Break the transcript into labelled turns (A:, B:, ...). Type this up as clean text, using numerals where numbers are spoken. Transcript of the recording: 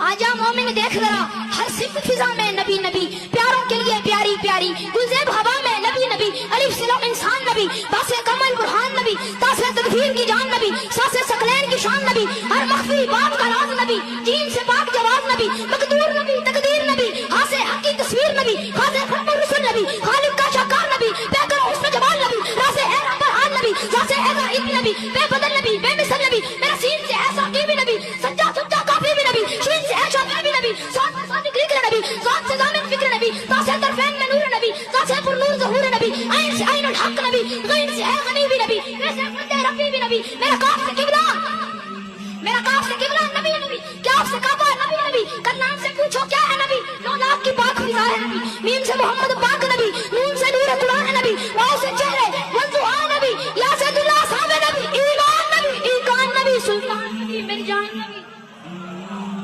A: आजा मोमिन देख जरा हर सिफ्त फिजा में नबी नबी, प्यारों के लिए प्यारी प्यारी गुलज़ेब हवा में नबी नबी, अलिफ से लम इंसान नबी, तासे कमल बुरहान नबी, तासे तकदीर की जान नबी, सासे सकलैन की शान नबी, हर मख्फी बात का राज नबी, जीन से पाक जवाब नबी, मकदूर नबी तकदीर नबी, हासे हक की तस्वीर नबी, खासे खत्म रसूल नबी, खालिक का शाकार नबी, बेकर हुस्न जमाल नबी, रासे है रब्बल आल नबी, जासे है गाइब नबी, बेबदल नबी, बेमिसल नबी, मेरा सीन से ऐसा की भी नबी, सच्चा सच्चा काफी भी नबी, शीन से ऐशा मैं भी नबी, साथ में साथ जिक्र नबी, साथ से जामिन फिक्र नबी, तासे तरफैन में नूर नबी, तासे पर नूर ज़हूर नबी, ऐन से ऐनुल हक नबी, गैन से है गनी भी नबी, वैसे फते रब्बी भी नबी, मेरा काफ से किबला नबी नबी, क्या आपसे काबा नबी नबी, कल नाम से पूछो क्या है नबी, 9 लाख की पाक फिजा है नबी, मीम से मोहम्मद पाक